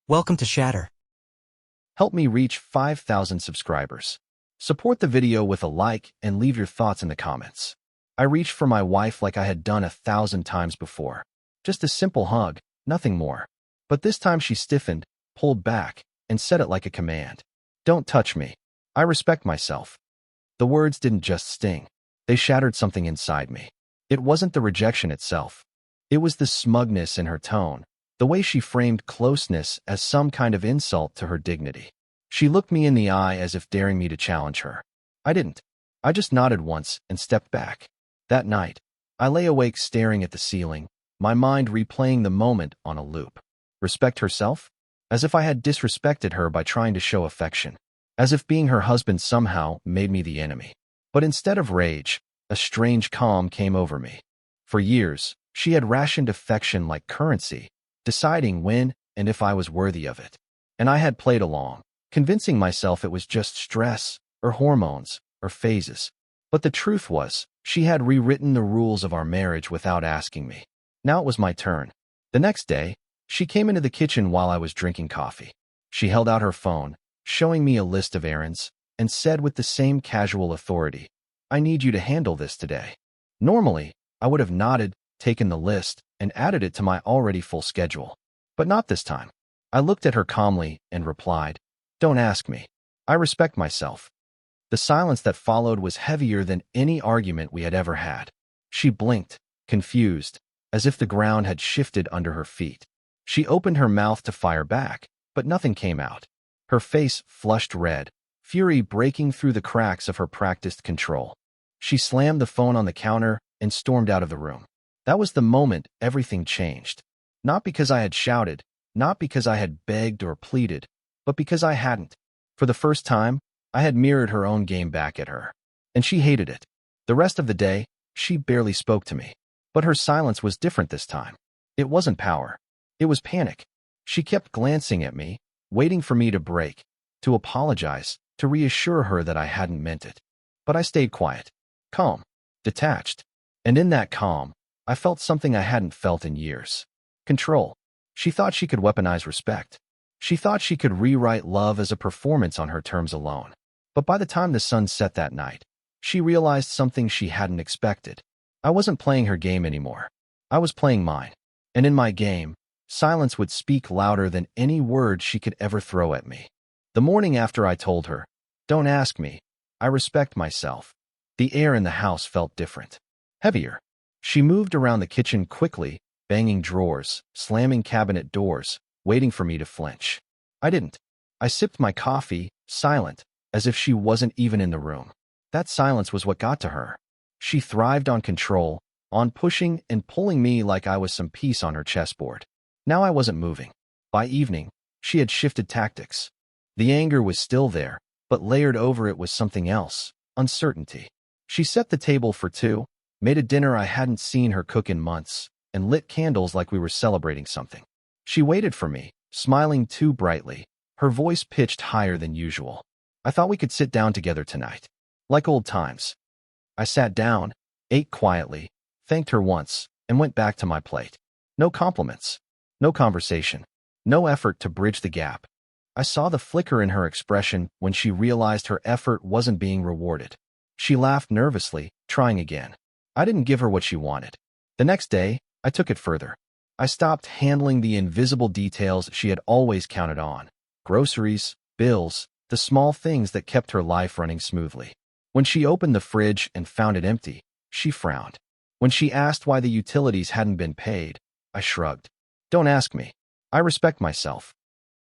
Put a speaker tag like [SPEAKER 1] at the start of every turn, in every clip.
[SPEAKER 1] Welcome to Shatter.
[SPEAKER 2] Help me reach 5,000 subscribers. Support the video with a like and leave your thoughts in the comments. I reached for my wife like I had done 1,000 times before. Just a simple hug, nothing more. But this time she stiffened, pulled back, and said it like a command. Don't touch me. I respect myself. The words didn't just sting. They shattered something inside me. It wasn't the rejection itself. It was the smugness in her tone, the way she framed closeness as some kind of insult to her dignity. She looked me in the eye as if daring me to challenge her. I didn't. I just nodded once and stepped back. That night, I lay awake staring at the ceiling, my mind replaying the moment on a loop. Respect herself? As if I had disrespected her by trying to show affection. As if being her husband somehow made me the enemy. But instead of rage, a strange calm came over me. For years, she had rationed affection like currency, deciding when and if I was worthy of it. And I had played along, convincing myself it was just stress, or hormones, or phases. But the truth was, she had rewritten the rules of our marriage without asking me. Now it was my turn. The next day, she came into the kitchen while I was drinking coffee. She held out her phone, showing me a list of errands, and said with the same casual authority, "I need you to handle this today." Normally, I would have nodded, taken the list, and added it to my already full schedule. But not this time. I looked at her calmly and replied, "Don't ask me. I respect myself." The silence that followed was heavier than any argument we had ever had. She blinked, confused, as if the ground had shifted under her feet. She opened her mouth to fire back, but nothing came out. Her face flushed red, fury breaking through the cracks of her practiced control. She slammed the phone on the counter and stormed out of the room. That was the moment everything changed. Not because I had shouted, not because I had begged or pleaded, but because I hadn't. For the first time, I had mirrored her own game back at her. And she hated it. The rest of the day, she barely spoke to me. But her silence was different this time. It wasn't power. It was panic. She kept glancing at me, waiting for me to break, to apologize, to reassure her that I hadn't meant it. But I stayed quiet, calm, detached. And in that calm, I felt something I hadn't felt in years. Control. She thought she could weaponize respect. She thought she could rewrite love as a performance on her terms alone. But by the time the sun set that night, she realized something she hadn't expected. I wasn't playing her game anymore. I was playing mine. And in my game, silence would speak louder than any word she could ever throw at me. The morning after I told her, "Don't ask me. I respect myself," the air in the house felt different. Heavier. She moved around the kitchen quickly, banging drawers, slamming cabinet doors, waiting for me to flinch. I didn't. I sipped my coffee, silent, as if she wasn't even in the room. That silence was what got to her. She thrived on control, on pushing and pulling me like I was some piece on her chessboard. Now I wasn't moving. By evening, she had shifted tactics. The anger was still there, but layered over it was something else, uncertainty. She set the table for two, made a dinner I hadn't seen her cook in months, and lit candles like we were celebrating something. She waited for me, smiling too brightly, her voice pitched higher than usual. I thought we could sit down together tonight. Like old times. I sat down, ate quietly, thanked her once, and went back to my plate. No compliments. No conversation. No effort to bridge the gap. I saw the flicker in her expression when she realized her effort wasn't being rewarded. She laughed nervously, trying again. I didn't give her what she wanted. The next day, I took it further. I stopped handling the invisible details she had always counted on. Groceries, bills, the small things that kept her life running smoothly. When she opened the fridge and found it empty, she frowned. When she asked why the utilities hadn't been paid, I shrugged. "Don't ask me. I respect myself."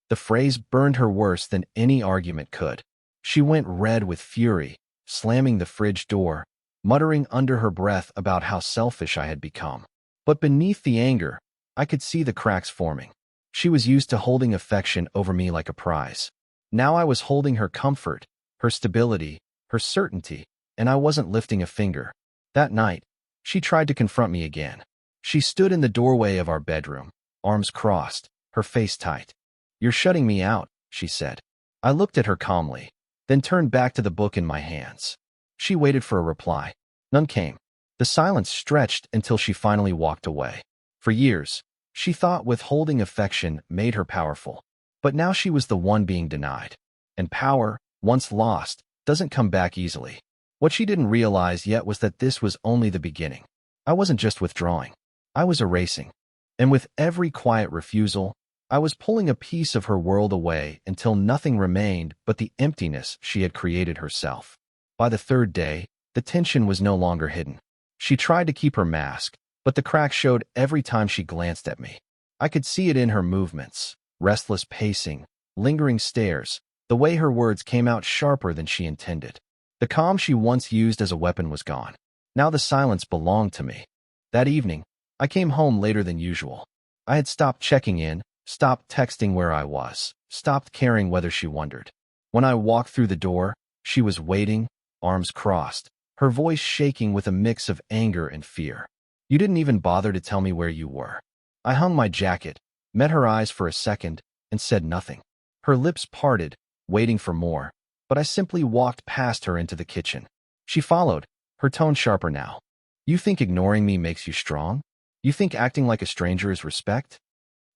[SPEAKER 2] The phrase burned her worse than any argument could. She went red with fury, slamming the fridge door, muttering under her breath about how selfish I had become. But beneath the anger, I could see the cracks forming. She was used to holding affection over me like a prize. Now I was holding her comfort, her stability, her certainty, and I wasn't lifting a finger. That night, she tried to confront me again. She stood in the doorway of our bedroom, arms crossed, her face tight. "You're shutting me out," she said. I looked at her calmly, then turned back to the book in my hands. She waited for a reply. None came. The silence stretched until she finally walked away. For years, she thought withholding affection made her powerful. But now she was the one being denied. And power, once lost, doesn't come back easily. What she didn't realize yet was that this was only the beginning. I wasn't just withdrawing. I was erasing. And with every quiet refusal, I was pulling a piece of her world away until nothing remained but the emptiness she had created herself. By the third day, the tension was no longer hidden. She tried to keep her mask, but the crack showed every time she glanced at me. I could see it in her movements, restless pacing, lingering stares, the way her words came out sharper than she intended. The calm she once used as a weapon was gone. Now the silence belonged to me. That evening, I came home later than usual. I had stopped checking in, stopped texting where I was, stopped caring whether she wondered. When I walked through the door, she was waiting, arms crossed, her voice shaking with a mix of anger and fear. "You didn't even bother to tell me where you were." I hung my jacket, met her eyes for a second, and said nothing. Her lips parted, waiting for more, but I simply walked past her into the kitchen. She followed, her tone sharper now. "You think ignoring me makes you strong? You think acting like a stranger is respect?"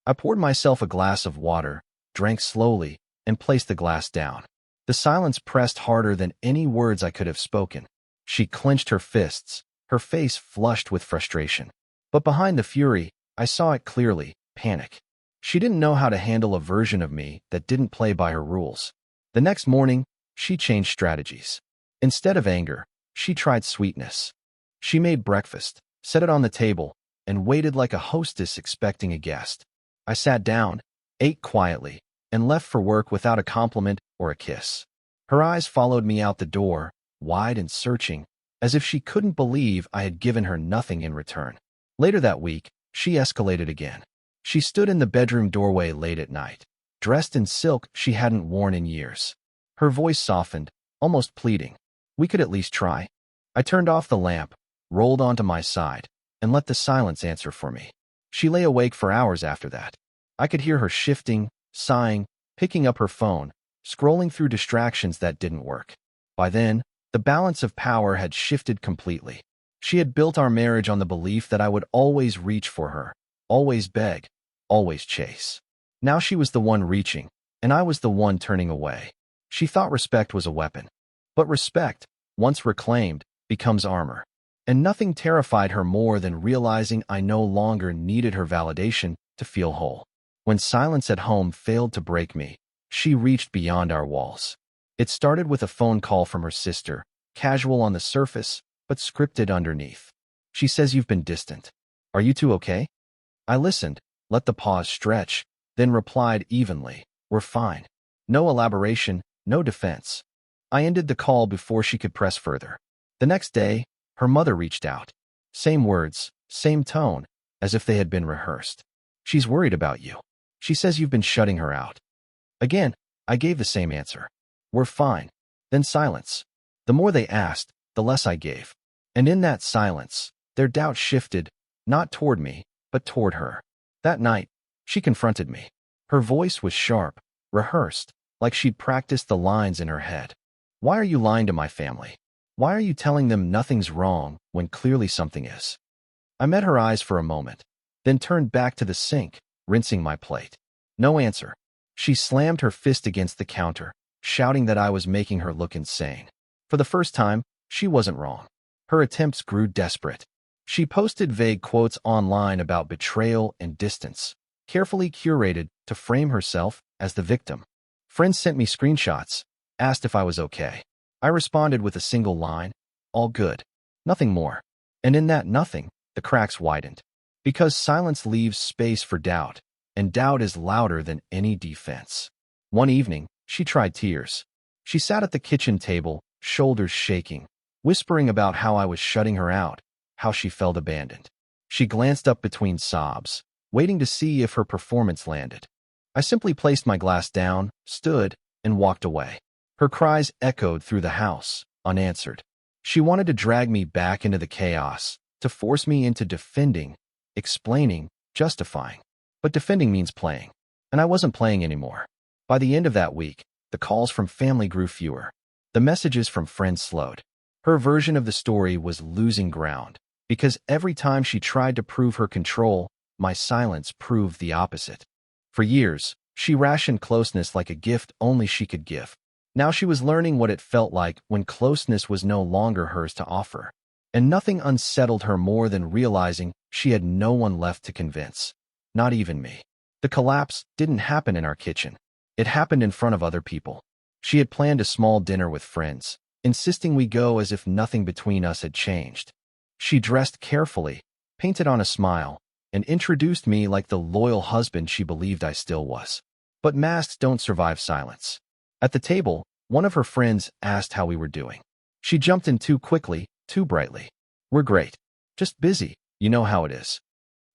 [SPEAKER 2] I poured myself a glass of water, drank slowly, and placed the glass down. The silence pressed harder than any words I could have spoken. She clenched her fists, her face flushed with frustration. But behind the fury, I saw it clearly, panic. She didn't know how to handle a version of me that didn't play by her rules. The next morning, she changed strategies. Instead of anger, she tried sweetness. She made breakfast, set it on the table, and waited like a hostess expecting a guest. I sat down, ate quietly, and left for work without a compliment or a kiss. Her eyes followed me out the door, wide and searching, as if she couldn't believe I had given her nothing in return. Later that week, she escalated again. She stood in the bedroom doorway late at night, dressed in silk she hadn't worn in years. Her voice softened, almost pleading. "We could at least try." I turned off the lamp, rolled onto my side, and let the silence answer for me. She lay awake for hours after that. I could hear her shifting, sighing, picking up her phone, scrolling through distractions that didn't work. By then, the balance of power had shifted completely. She had built our marriage on the belief that I would always reach for her, always beg, always chase. Now she was the one reaching, and I was the one turning away. She thought respect was a weapon. But respect, once reclaimed, becomes armor. And nothing terrified her more than realizing I no longer needed her validation to feel whole. When silence at home failed to break me, she reached beyond our walls. It started with a phone call from her sister, casual on the surface, but scripted underneath. She says, "You've been distant. Are you two okay?" I listened, let the pause stretch, then replied evenly, "We're fine." No elaboration, no defense. I ended the call before she could press further. The next day, her mother reached out. Same words, same tone, as if they had been rehearsed. "She's worried about you. She says you've been shutting her out." Again, I gave the same answer. "We're fine." Then silence. The more they asked, the less I gave. And in that silence, their doubt shifted, not toward me, but toward her. That night, she confronted me. Her voice was sharp, rehearsed, like she'd practiced the lines in her head. "Why are you lying to my family? Why are you telling them nothing's wrong when clearly something is?" I met her eyes for a moment, then turned back to the sink, rinsing my plate. No answer. She slammed her fist against the counter, shouting that I was making her look insane. For the first time, she wasn't wrong. Her attempts grew desperate. She posted vague quotes online about betrayal and distance, carefully curated to frame herself as the victim. Friends sent me screenshots, asked if I was okay. I responded with a single line, "All good." Nothing more. And in that nothing, the cracks widened. Because silence leaves space for doubt, and doubt is louder than any defense. One evening, she tried tears. She sat at the kitchen table, shoulders shaking, whispering about how I was shutting her out, how she felt abandoned. She glanced up between sobs, waiting to see if her performance landed. I simply placed my glass down, stood, and walked away. Her cries echoed through the house, unanswered. She wanted to drag me back into the chaos, to force me into defending, explaining, justifying. But defending means playing, and I wasn't playing anymore. By the end of that week, the calls from family grew fewer. The messages from friends slowed. Her version of the story was losing ground, because every time she tried to prove her control, my silence proved the opposite. For years, She rationed closeness like a gift only she could give. Now she was learning what it felt like when closeness was no longer hers to offer. And nothing unsettled her more than realizing she had no one left to convince. Not even me. The collapse didn't happen in our kitchen. It happened in front of other people. She had planned a small dinner with friends, insisting we go as if nothing between us had changed. She dressed carefully, painted on a smile, and introduced me like the loyal husband she believed I still was. But masks don't survive silence. At the table, one of her friends asked how we were doing. She jumped in too quickly, too brightly. "We're great. Just busy, you know how it is."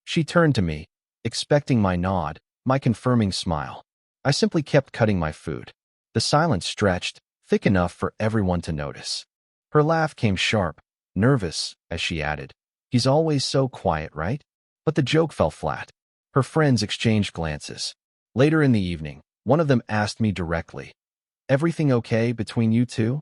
[SPEAKER 2] She turned to me, expecting my nod, my confirming smile. I simply kept cutting my food. The silence stretched, thick enough for everyone to notice. Her laugh came sharp, nervous, as she added, "He's always so quiet, right?" But the joke fell flat. Her friends exchanged glances. Later in the evening, one of them asked me directly, "Everything okay between you two?"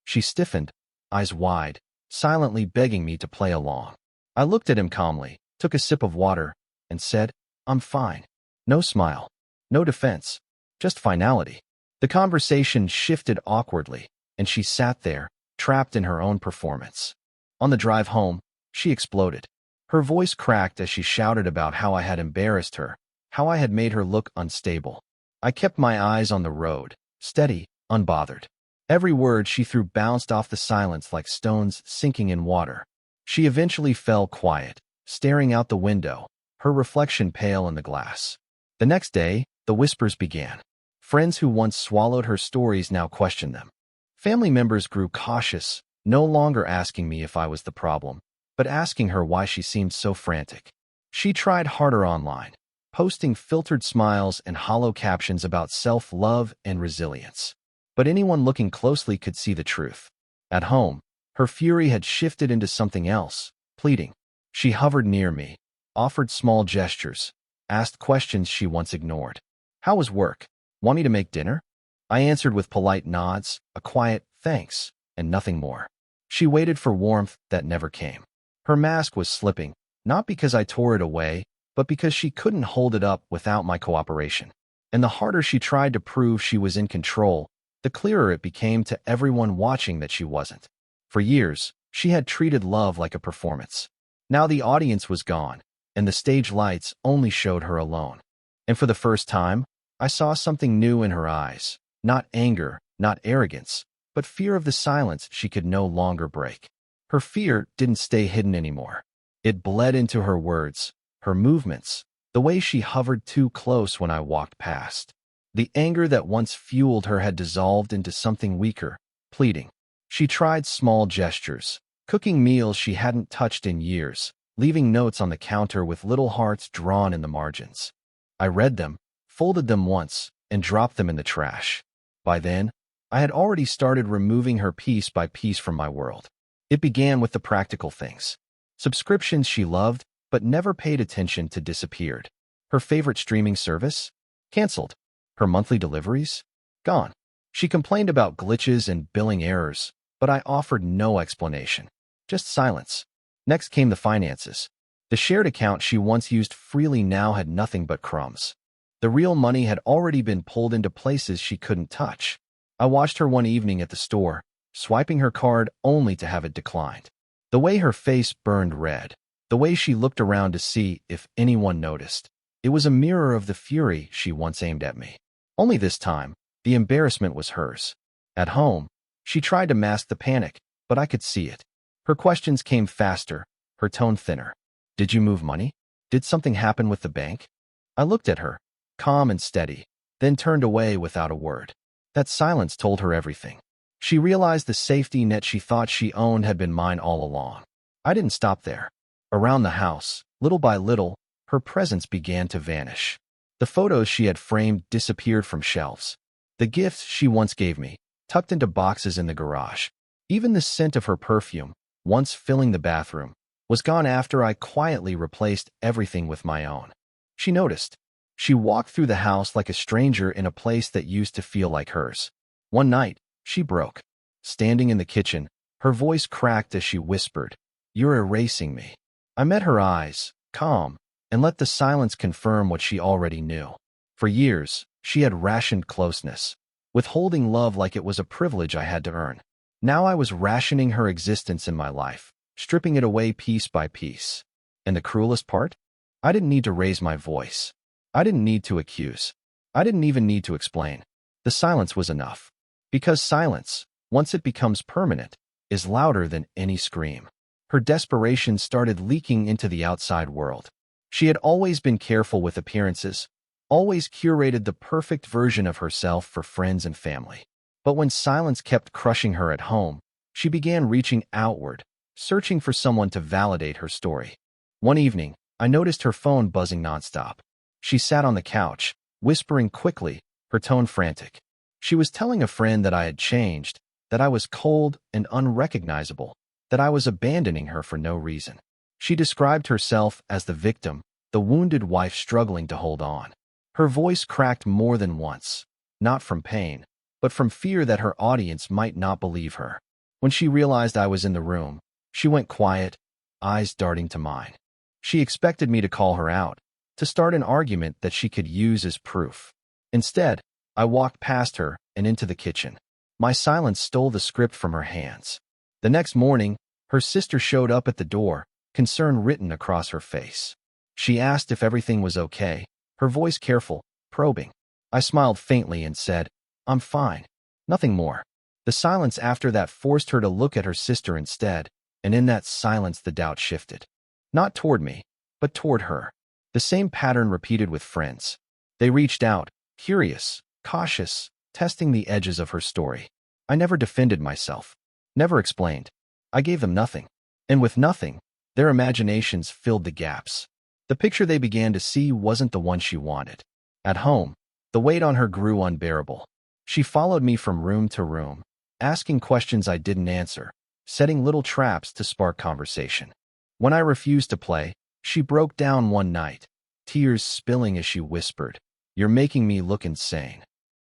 [SPEAKER 2] She stiffened, eyes wide, silently begging me to play along. I looked at him calmly, took a sip of water, and said, "I'm fine." No smile, no defense, just finality. The conversation shifted awkwardly, and she sat there, trapped in her own performance. On the drive home, she exploded. Her voice cracked as she shouted about how I had embarrassed her, how I had made her look unstable. I kept my eyes on the road, steady, unbothered. Every word she threw bounced off the silence like stones sinking in water. She eventually fell quiet, staring out the window, her reflection pale in the glass. The next day, the whispers began. Friends who once swallowed her stories now questioned them. Family members grew cautious, no longer asking me if I was the problem, but asking her why she seemed so frantic. She tried harder online, posting filtered smiles and hollow captions about self-love and resilience. But anyone looking closely could see the truth. At home, her fury had shifted into something else, pleading. She hovered near me, offered small gestures, asked questions she once ignored. "How was work? Want me to make dinner?" I answered with polite nods, a quiet thanks, and nothing more. She waited for warmth that never came. Her mask was slipping, not because I tore it away, but because she couldn't hold it up without my cooperation. And the harder she tried to prove she was in control, the clearer it became to everyone watching that she wasn't. For years, she had treated love like a performance. Now the audience was gone, and the stage lights only showed her alone. And for the first time, I saw something new in her eyes. Not anger, not arrogance, but fear of the silence she could no longer break. Her fear didn't stay hidden anymore. It bled into her words, her movements, the way she hovered too close when I walked past. The anger that once fueled her had dissolved into something weaker, pleading. She tried small gestures, cooking meals she hadn't touched in years, leaving notes on the counter with little hearts drawn in the margins. I read them, folded them once, and dropped them in the trash. By then, I had already started removing her piece by piece from my world. It began with the practical things. Subscriptions she loved, but never paid attention to disappeared. Her favorite streaming service? Canceled. Her monthly deliveries? Gone. She complained about glitches and billing errors, but I offered no explanation. Just silence. Next came the finances. The shared account she once used freely now had nothing but crumbs. The real money had already been pulled into places she couldn't touch. I watched her one evening at the store, swiping her card only to have it declined. The way her face burned red, the way she looked around to see if anyone noticed, it was a mirror of the fury she once aimed at me. Only this time, the embarrassment was hers. At home, she tried to mask the panic, but I could see it. Her questions came faster, her tone thinner. "Did you move money? Did something happen with the bank?" I looked at her, calm and steady, then turned away without a word. That silence told her everything. She realized the safety net she thought she owned had been mine all along. I didn't stop there. Around the house, little by little, her presence began to vanish. The photos she had framed disappeared from shelves. The gifts she once gave me, tucked into boxes in the garage. Even the scent of her perfume, once filling the bathroom, was gone after I quietly replaced everything with my own. She noticed. She walked through the house like a stranger in a place that used to feel like hers. One night, she broke. Standing in the kitchen, her voice cracked as she whispered, "You're erasing me." I met her eyes, calm, and let the silence confirm what she already knew. For years, She had rationed closeness, withholding love like it was a privilege I had to earn. Now I was rationing her existence in my life, stripping it away piece by piece. And the cruelest part? I didn't need to raise my voice. I didn't need to accuse. I didn't even need to explain. The silence was enough. Because silence, once it becomes permanent, is louder than any scream. Her desperation started leaking into the outside world. She had always been careful with appearances, always curated the perfect version of herself for friends and family. But when silence kept crushing her at home, she began reaching outward, searching for someone to validate her story. One evening, I noticed her phone buzzing nonstop. She sat on the couch, whispering quickly, her tone frantic. She was telling a friend that I had changed, that I was cold and unrecognizable, that I was abandoning her for no reason. She described herself as the victim, the wounded wife struggling to hold on. Her voice cracked more than once, not from pain, but from fear that her audience might not believe her. When she realized I was in the room, she went quiet, eyes darting to mine. She expected me to call her out, to start an argument that she could use as proof. Instead, I walked past her and into the kitchen. My silence stole the script from her hands. The next morning, her sister showed up at the door, concern written across her face. She asked if everything was okay, her voice careful, probing. I smiled faintly and said, "I'm fine." Nothing more. The silence after that forced her to look at her sister instead, and in that silence the doubt shifted. Not toward me, but toward her. The same pattern repeated with friends. They reached out, curious, cautious, testing the edges of her story. I never defended myself, never explained. I gave them nothing. And with nothing, their imaginations filled the gaps. The picture they began to see wasn't the one she wanted. At home, the weight on her grew unbearable. She followed me from room to room, asking questions I didn't answer, setting little traps to spark conversation. When I refused to play, she broke down one night, tears spilling as she whispered, "You're making me look insane."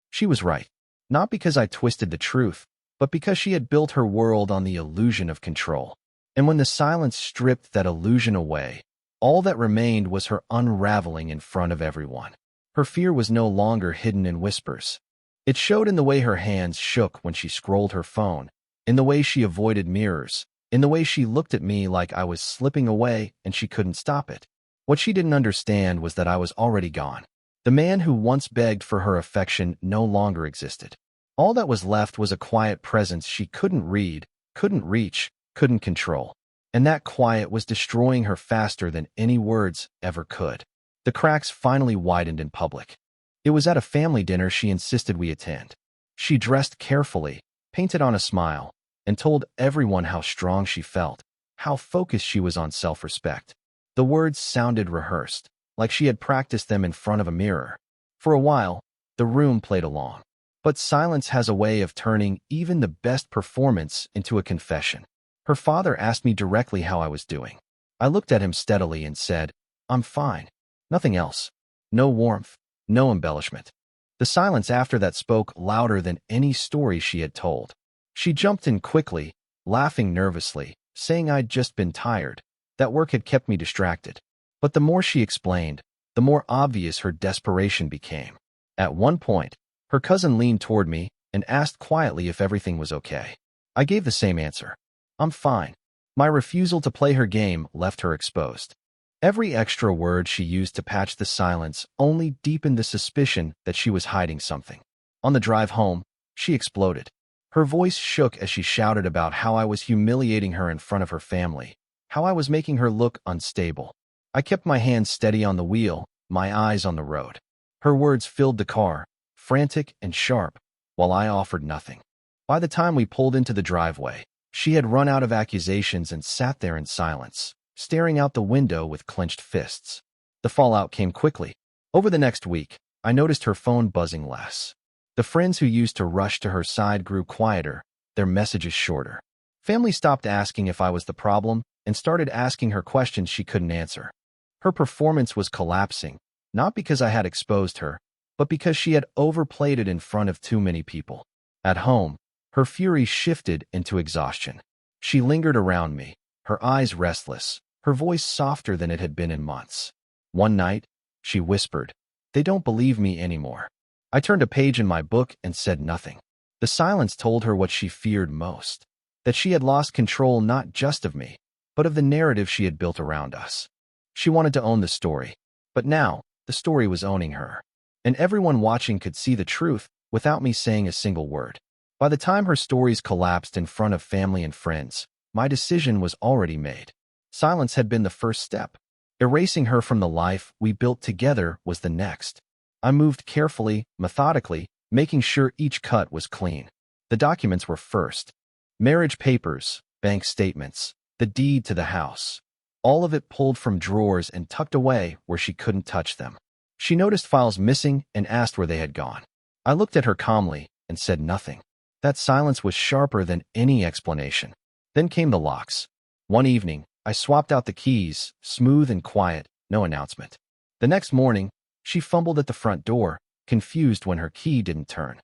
[SPEAKER 2] She was right, not because I twisted the truth, but because she had built her world on the illusion of control. And when the silence stripped that illusion away, all that remained was her unraveling in front of everyone. Her fear was no longer hidden in whispers. It showed in the way her hands shook when she scrolled her phone, in the way she avoided mirrors, in the way she looked at me like I was slipping away and she couldn't stop it. What she didn't understand was that I was already gone. The man who once begged for her affection no longer existed. All that was left was a quiet presence she couldn't read, couldn't reach, couldn't control. And that quiet was destroying her faster than any words ever could. The cracks finally widened in public. It was at a family dinner she insisted we attend. She dressed carefully, painted on a smile, and told everyone how strong she felt, how focused she was on self-respect. The words sounded rehearsed, like she had practiced them in front of a mirror. For a while, the room played along. But silence has a way of turning even the best performance into a confession. Her father asked me directly how I was doing. I looked at him steadily and said, "I'm fine." Nothing else. No warmth, no embellishment. The silence after that spoke louder than any story she had told. She jumped in quickly, laughing nervously, saying I'd just been tired, that work had kept me distracted. But the more she explained, the more obvious her desperation became. At one point, her cousin leaned toward me and asked quietly if everything was okay. I gave the same answer. "I'm fine." My refusal to play her game left her exposed. Every extra word she used to patch the silence only deepened the suspicion that she was hiding something. On the drive home, she exploded. Her voice shook as she shouted about how I was humiliating her in front of her family, how I was making her look unstable. I kept my hands steady on the wheel, my eyes on the road. Her words filled the car, frantic and sharp, while I offered nothing. By the time we pulled into the driveway, she had run out of accusations and sat there in silence, staring out the window with clenched fists. The fallout came quickly. Over the next week, I noticed her phone buzzing less. The friends who used to rush to her side grew quieter, their messages shorter. Family stopped asking if I was the problem and started asking her questions she couldn't answer. Her performance was collapsing, not because I had exposed her, but because she had overplayed it in front of too many people. At home, her fury shifted into exhaustion. She lingered around me, her eyes restless, her voice softer than it had been in months. One night, she whispered, "They don't believe me anymore." I turned a page in my book and said nothing. The silence told her what she feared most, that she had lost control not just of me, but of the narrative she had built around us. She wanted to own the story, but now the story was owning her. And everyone watching could see the truth without me saying a single word. By the time her stories collapsed in front of family and friends, my decision was already made. Silence had been the first step. Erasing her from the life we built together was the next. I moved carefully, methodically, making sure each cut was clean. The documents were first. Marriage papers, bank statements, the deed to the house. All of it pulled from drawers and tucked away where she couldn't touch them. She noticed files missing and asked where they had gone. I looked at her calmly and said nothing. That silence was sharper than any explanation. Then came the locks. One evening, I swapped out the keys, smooth and quiet, no announcement. The next morning, she fumbled at the front door, confused when her key didn't turn.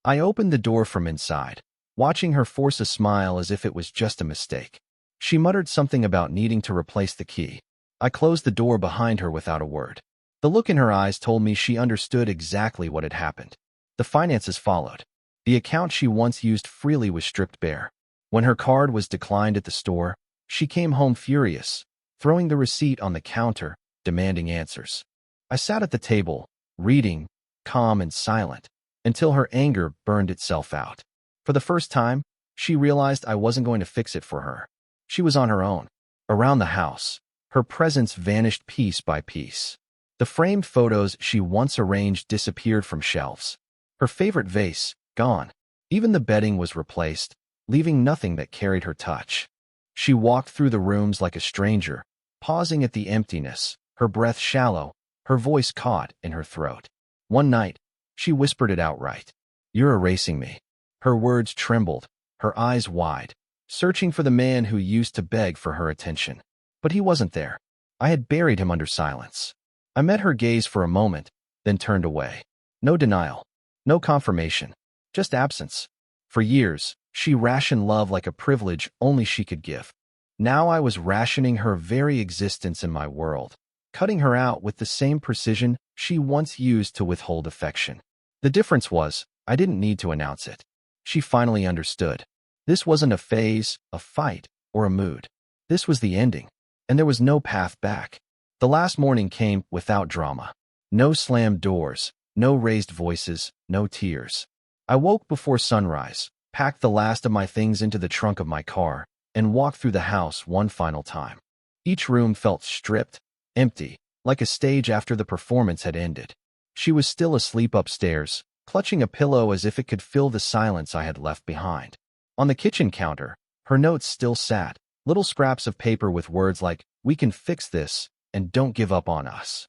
[SPEAKER 2] I opened the door from inside, watching her force a smile as if it was just a mistake. She muttered something about needing to replace the key. I closed the door behind her without a word. The look in her eyes told me she understood exactly what had happened. The finances followed. The account she once used freely was stripped bare. When her card was declined at the store, she came home furious, throwing the receipt on the counter, demanding answers. I sat at the table, reading, calm and silent, until her anger burned itself out. For the first time, she realized I wasn't going to fix it for her. She was on her own. Around the house, her presence vanished piece by piece. The framed photos she once arranged disappeared from shelves. Her favorite vase, gone. Even the bedding was replaced, leaving nothing that carried her touch. She walked through the rooms like a stranger, pausing at the emptiness, her breath shallow, her voice caught in her throat. One night, she whispered it outright. "You're erasing me." Her words trembled, her eyes wide, searching for the man who used to beg for her attention. But he wasn't there. I had buried him under silence. I met her gaze for a moment, then turned away. No denial, no confirmation, just absence. For years, she rationed love like a privilege only she could give. Now I was rationing her very existence in my world, cutting her out with the same precision she once used to withhold affection. The difference was, I didn't need to announce it. She finally understood. This wasn't a phase, a fight, or a mood. This was the ending, and there was no path back. The last morning came without drama. No slammed doors, no raised voices, no tears. I woke before sunrise, packed the last of my things into the trunk of my car, and walked through the house one final time. Each room felt stripped, empty, like a stage after the performance had ended. She was still asleep upstairs, clutching a pillow as if it could fill the silence I had left behind. On the kitchen counter, her notes still sat, little scraps of paper with words like, "We can fix this," and "Don't give up on us."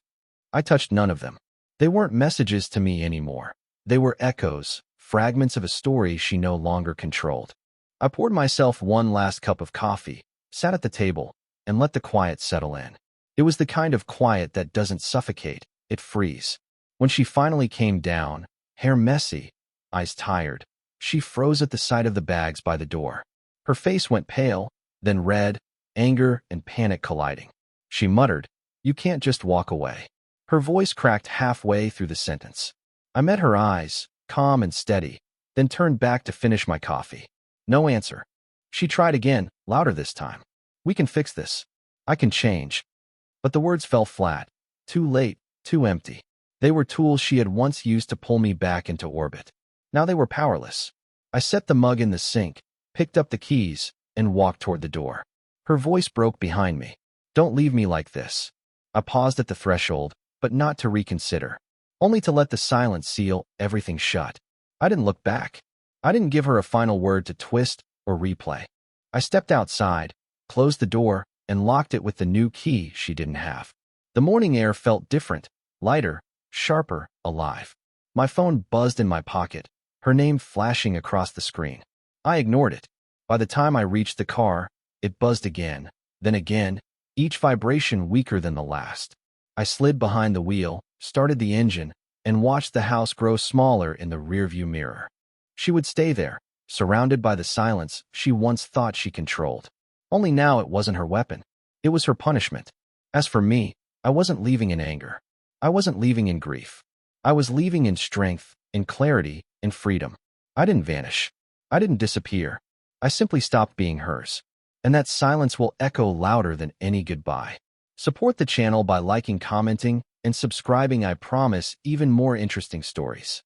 [SPEAKER 2] I touched none of them. They weren't messages to me anymore. They were echoes, fragments of a story she no longer controlled. I poured myself one last cup of coffee, sat at the table, and let the quiet settle in. It was the kind of quiet that doesn't suffocate, it frees. When she finally came down, hair messy, eyes tired, she froze at the sight of the bags by the door. Her face went pale, then red, anger and panic colliding. She muttered, "You can't just walk away." Her voice cracked halfway through the sentence. I met her eyes, calm and steady, then turned back to finish my coffee. No answer. She tried again, louder this time. "We can fix this. I can change." But the words fell flat. Too late, too empty. They were tools she had once used to pull me back into orbit. Now they were powerless. I set the mug in the sink, picked up the keys, and walked toward the door. Her voice broke behind me. "Don't leave me like this." I paused at the threshold, but not to reconsider, only to let the silence seal everything shut. I didn't look back. I didn't give her a final word to twist or replay. I stepped outside, closed the door, and locked it with the new key she didn't have. The morning air felt different, lighter, sharper, alive. My phone buzzed in my pocket, her name flashing across the screen. I ignored it. By the time I reached the car, it buzzed again, then again, each vibration weaker than the last. I slid behind the wheel, started the engine, and watched the house grow smaller in the rearview mirror. She would stay there, surrounded by the silence she once thought she controlled. Only now it wasn't her weapon. It was her punishment. As for me, I wasn't leaving in anger. I wasn't leaving in grief. I was leaving in strength, in clarity, in freedom. I didn't vanish. I didn't disappear. I simply stopped being hers. And that silence will echo louder than any goodbye. Support the channel by liking, commenting, and subscribing. I promise even more interesting stories.